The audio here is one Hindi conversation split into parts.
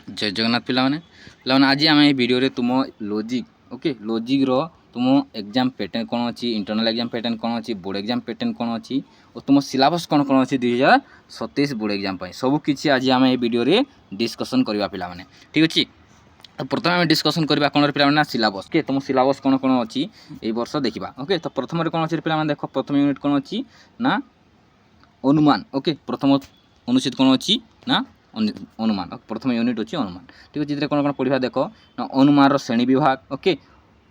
जय जगन्नाथ पिलाने आज आम ये वीडियो रे तुम लॉजिक ओके लॉजिक रो तुम एग्जाम पैटर्न कौन अच्छी इंटरनल एग्जाम पैटर्न कौन अच्छी बोर्ड एग्जाम पैटर्न कौन अच्छी और तुम सिलेबस कौन कौन अच्छी 2027 बोर्ड एग्जाम सब किसी आज आम ये वीडियो रे डिस्कसन करवा पिलाने ठीक अच्छे। तो प्रथम आम डिस्कसन करवा कौन पे सिलेबस के तुम सिलेबस कौन कौन अच्छी ये वर्ष देखा ओके। तो प्रथम कौन अच्छे पे देख प्रथम यूनिट कौन अच्छी ना अनुमान ओके प्रथम अनुच्छेद कौन अच्छी ना अनुमान प्रथम यूनिट अच्छी अनुमान ठीक अच्छे। कौन कौन पढ़ा देख ना अनुमान श्रेणी विभाग ओके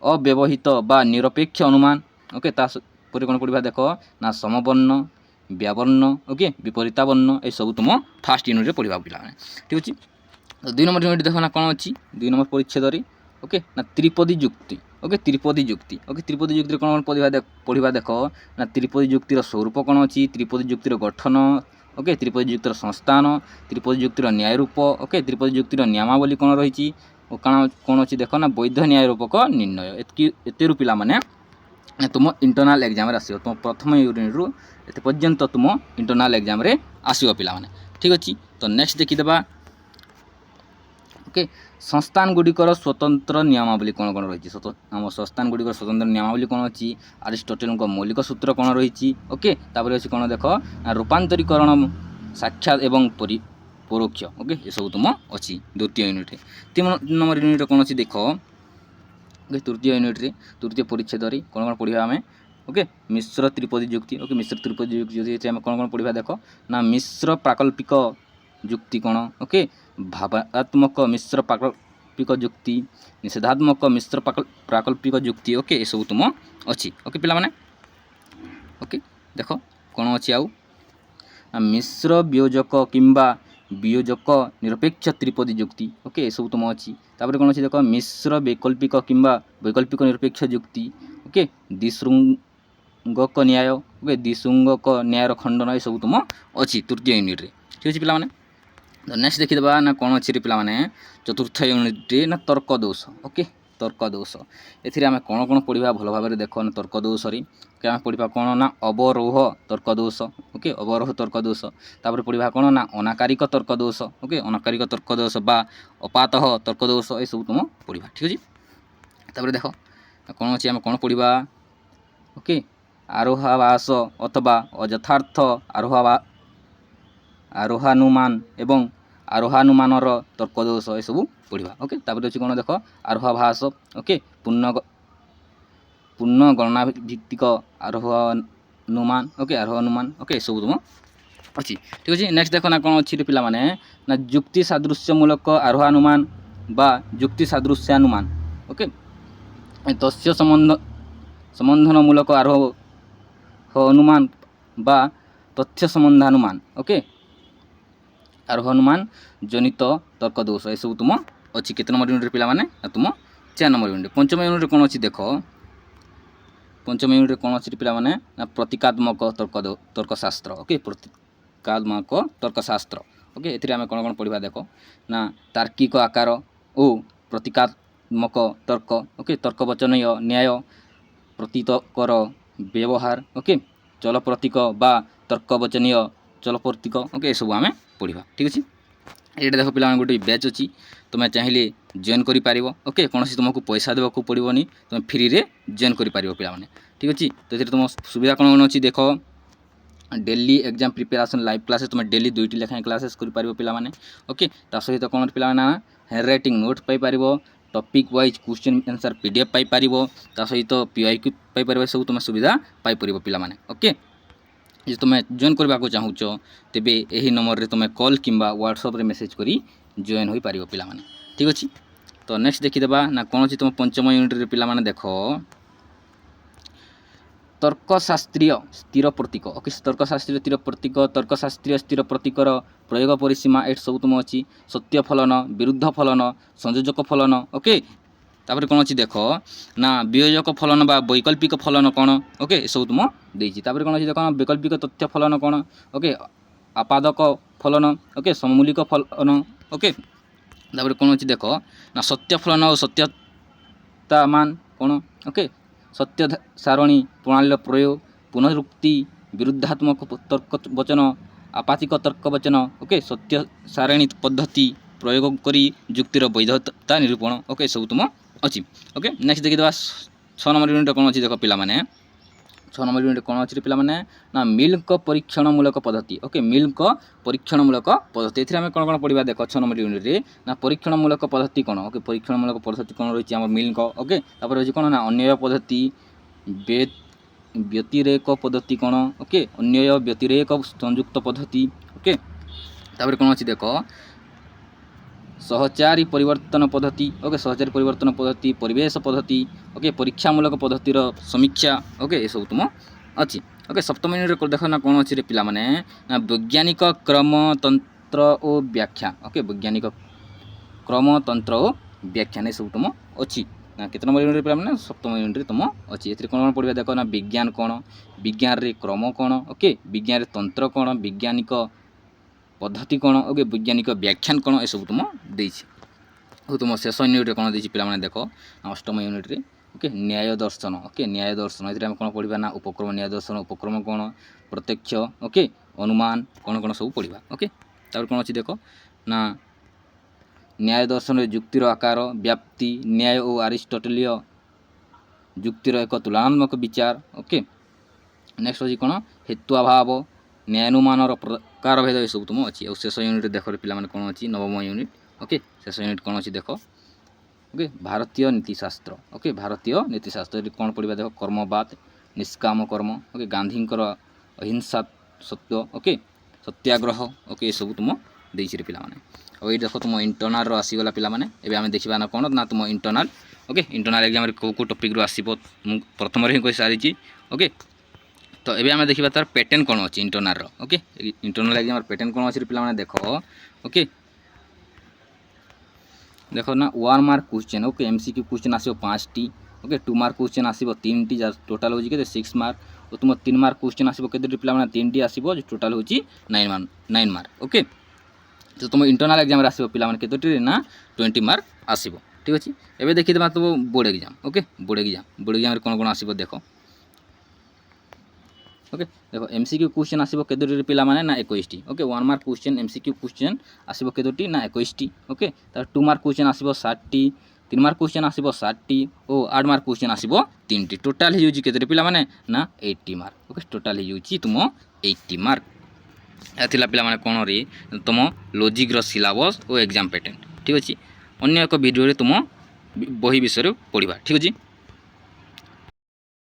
अव्यवहित बा निरपेक्ष अनुमान ओके तापर कौन पढ़ा देख ना समवर्ण व्यावर्ण ओके विपरीता वर्ण ये सब तुम फास्ट यूनिट पढ़ा पिला ठीक अच्छे। तो 2 नंबर यूनिट देख ना कौन अच्छी 2 नंबर परिच्छेद ओके ना त्रिपदी जुक्ति ओके त्रिपदी जुक्ति कौन कौन पढ़ा देख ना त्रिपदी जुक्तिर स्वरूप कौन अच्छी त्रिपदी जुक्तिर गठन ओके त्रिपदी जुक्तिर संस्थान त्रिपदी जुक्तिर न्याय रूप ओके त्रिपदी जुक्तिर नियमावली कौन रही कौन अच्छी देख ना वैध न्याय रूपक निर्णय एत पिला माने तुम इंटरनल एग्जाम आसो तुम प्रथम यूनिट रु एत पर्यंत तुम इंटरनल एग्जाम आसो पिला ठीक अच्छे। तो नेक्स्ट देखीदे ओके संस्थान गुड़िकर स्वतंत्र नियमावली कौन कौन रही आम संस्थान गुड़िकर स्वतंत्र नियमावली कौन अच्छी अरिस्टोटेल मौलिक सूत्र कौन रही ओके तापर अच्छी कौन देख रूपांतरीकरण साक्षात एवं परोक्ष ओके ये सब तुम अच्छी द्वितीय यूनिट 3 नंबर यूनिट कौन अच्छी देख ओके तृतीय यूनिट तृतीय परिच्छेद कौन कौन पढ़ा आम ओके मिश्र त्रिपदी जुक्ति ओके मिश्र त्रिपदी जुक्ति कौन कौन पढ़ा देख ना मिश्र प्राकल्पिक जुक्ति कौन ओके भावात्मक मिश्र प्राकल्पिक जुक्ति निषेधात्मक मिश्र प्राकल्पिक जुक्ति ओके ये सब तुम अच्छी ओके पिला माने ओके देख कौन अच्छी आउ मिश्र वियोजक किंबा वियोजक निरपेक्ष त्रिपदी जुक्ति ओके ये सब तुम अच्छी तापर कौन अच्छी देख मिश्र वैकल्पिक किंबा वैकल्पिक निरपेक्ष जुक्ति ओके द्विशृंगक न्याय ओके द्विशृंगक न्यायर खंडन ये सब तुम अच्छी तृतीय यूनिट ठीक अच्छे पिला माने। तो नेक्स्ट देखीदे ना कौन अच्छी पे चतुर्थ यूनिट ना तर्क दोष ओके तर्क दोष एम कौन कौन पढ़ा भल भाव देख ना तर्क दोष आम पढ़ा कौन ना अवरोह तर्क दोष ओके अवरोह तर्क दोष तापर पढ़ा कौन ना अनाकारिक तर्क दोष ओके अनाकारिक तर्क दोष बा अपातः तर्क दोष ये सब तुम पढ़ा ठीक अच्छे। तापर देख कौन अच्छी आम कौन पढ़ा ओके आरोहाभास अथवा अयथार्थ आरोहानुमान एवं आरोहानुमानर तर्क दोष ये सब पढ़ा ओके। तापर अच्छी कौन देख आरोहाभास ओके पूर्ण गणना भित्तिक आरोहानुमान ओके आरोहानुमान ओके ये सब तुम अच्छी ठीक अच्छे। नेक्स्ट देख ना कौन अच्छी पिला ना जुक्ति सादृश्यमूलक आरोहानुमान बा जुक्ति सादृश्यानुमान ओके तस्य संबंधनमूलक आरोह अनुमान बा तथ्य संबंधानुमान ओके आरोहानुमान जनित तर्क दोष ये सब तुम अच्छी केत नंबर यूनिट पिला तुम 4 नंबर यूनिट। पंचम यूनिट कौन अच्छी देख पंचम यूनिट कौन अच्छी पिला ना प्रतीकात्मक तर्कशास्त्र ओके प्रतीकात्मक तर्कशास्त्र ओके एथिरे आमे कौन कौन पढ़ा देख ना तार्किक आकार ओ प्रतीकात्मक तर्क ओके तर्कवचनीय न्याय प्रतीतर व्यवहार ओके चल प्रतीक बा तर्कवचनीय चल प्रतीक ओके सब आम पढ़ा ठीक अच्छे। ये देख पिला गोटे बैच अच्छी तुम्हें चाहिए जॉइन कर ओके कौन तुमको पैसा देवाक पड़ोनी तुम फ्री रे जॉइन कर पिला ठीक अच्छे। तो ये तुम सुविधा कौन कौन अच्छी देख daily exam preparation live classes तुम डेली 2टी लेखाएं क्लासेस कर पिला ओके ता सहित कौन पिला hand writing note Piper topic wise question answer PDF Piper ता सहित पीआईक्यू पाइपर सब तुम सुविधा पाइपर पिला ओके। जे तुम्हें जॉइन करने को चाहूच तेबे यही नंबर रे तुम्हें कॉल किंबा व्हाट्सएप रे मेसेज करी जॉइन हो पारिबो पिला माने ठीक अच्छे। तो नेक्स्ट देखीदेबा ना कौन अच्छी तुम पंचम यूनिट रे पिला माने देख तर्कशास्त्रीय स्थिर प्रतीक ओके तर्कशास्त्रीय स्थिर प्रतीक तर्कशास्त्रीय स्थिर प्रतीकर प्रयोग परिसीमा एट सब तुम अच्छी सत्य फलन विरुद्ध फलन संयोजक फलन ओके तापर कौन अच्छी देख ना वियोजक फलन बा वैकल्पिक फलन कौन ओके सब तुम देती तापर कौन अच्छी देख वैकल्पिक तथ्य फलन कौन ओके आपादक फलन ओके सममूलिक फलन ओके तापर कौन अच्छी देख ना सत्य फलन और सत्यता मान कौन ओके सत्य सारणी प्रणाली प्रयोग पुनरुक्ति विरुद्धात्मक तर्क वचन आपातिक तर्क वचन ओके सत्य सारणी पद्धति प्रयोग करी जुक्तिर वैधता निरूपण ओके सब तुम अच्छी ओके नेक्स्ट देखिदेवा 6 नंबर यूनिट कौन अच्छी देख पिलामाने 6 नंबर यूनिट कौन अच्छी पिलामाने ना मिल्क परीक्षणमूलक पद्धति ओके मिल्क परीक्षणमूलक पद्धति एथिरे आमे कौन पढ़िबा देख 6 नंबर यूनिट रे ना परीक्षणमूलक पद्धति कौन ओके परीक्षणमूलक पद्धति कौन रही आम मिल्क ओके तापर रही कौन ना अन्वय पद्धति व्यतिरेक पद्धति कौन ओके अन्वय व्यतिरेक संयुक्त पद्धति ओके तापर कौन अच्छी देख सहचारी परिवर्तन पद्धति ओके सहचारी परिवर्तन पद्धति परिवेश पद्धति ओके परीक्षामूलक पद्धतिर समीक्षा ओके ये सब तुम अच्छी ओके सप्तम यूनिट देख ना कौन अच्छी पिला माने ना वैज्ञानिक क्रम तंत्र और व्याख्या ओके वैज्ञानिक क्रम तंत्र और व्याख्या ये सब तुम अच्छी ना केते नंबर यूनिट पिला माने सप्तम यूनिट तुम अच्छी एथि कौन पढ़िबा देख ना विज्ञान कौन विज्ञान रे क्रम कौन ओके विज्ञान रे तंत्र कौन वैज्ञानिक पद्धति कौन ओके वैज्ञानिक व्याख्यान कौन ये सब तुम देछि तुम शेष यूनिट कौन देछि पिला माने देख अष्टम यूनिट रे ओके न्याय दर्शन ओके न्याय दर्शन एथि हम कौन पढ़िबा ना उपक्रम न्याय दर्शन उपक्रम कौन प्रत्यक्ष ओके अनुमान कौन कौन सब पढ़िबा ओके तापर कौन अछि देख ना न्याय दर्शन जुक्तिर आकार व्याप्ति न्याय और अरिस्टोटेलीय जुक्तिर एक तुलनात्मक विचार ओके नेक्स्ट अछि कौन हेतुअभाव न्यायानुमान प्रकार भेद ये सब तुम अच्छी और शेष यूनिट देख पिला माने कौन अच्छी नवम यूनिट ओके शेष यूनिट कौन अच्छी देख ओके भारतीय नीतिशास्त्र ओके भारतीय नीतिशास्त्र कौन पढ़िबा देख कर्मवाद निष्काम कर्म ओके गांधींकर अहिंसा सत्य ओके सत्याग्रह ओके ये सब तुम देछि पिला माने और ये देख तुम इंटरनल रो आसीगला पिला माने एबे आमे देखिबा ना कौन ना तुम इंटरनल ओके इंटरनल एग्जाम रे को टॉपिक रो आसीबो प्रथम रे ही कहि सारी ओके तो एबे आमे देखिबा तार पैटर्न कौन अछि इंटरनल रो ओके इंटरनल एग्जाम पैटर्न कौन अछि पिला माने देखो ओके देखो ना 1 mark question okay MCQ question आसीबो 5 टी ओके 2 मार्क क्वेश्चन आसीबो 3 टी टोटल होजी के 6 मार्क और तुम 3 मार्क क्वेश्चन आसीबो केते पिला माने 3 टी आसीबो जो टोटल होजी 9 मार्क ओके तो तुम इंटरनल एग्जाम रे आसीबो पिला माने केते ना 20 मार्क आसीबो ठीक अछि एबे देखि देबा तुम board exam okay board exam रे कोन आसीबो देखो ओके देखो एमसीक्यू क्वेश्चन आसीबो केदोटी पिला माने ना 21 टी okay 1 mark question MCQ question आसीबो केदोटी ना 21 टी ओके तार 2 मार्क क्वेश्चन आसीबो 60 टी 3 मार्क क्वेश्चन आसीबो 60 टी ओ 8 मार्क क्वेश्चन आसीबो 3 टी टोटल हे होजी केदोटी पिला माने ना 80 मार्क ओके टोटल हे होजी तुम 80 मार्क एथिला पिला माने कोन रे तुम लॉजिक रो सिलेबस और एग्जाम पैटर्न ठीक अछि अन्य एक वीडियो रे तुम बही विषय रे पढिबा ठीक अछि।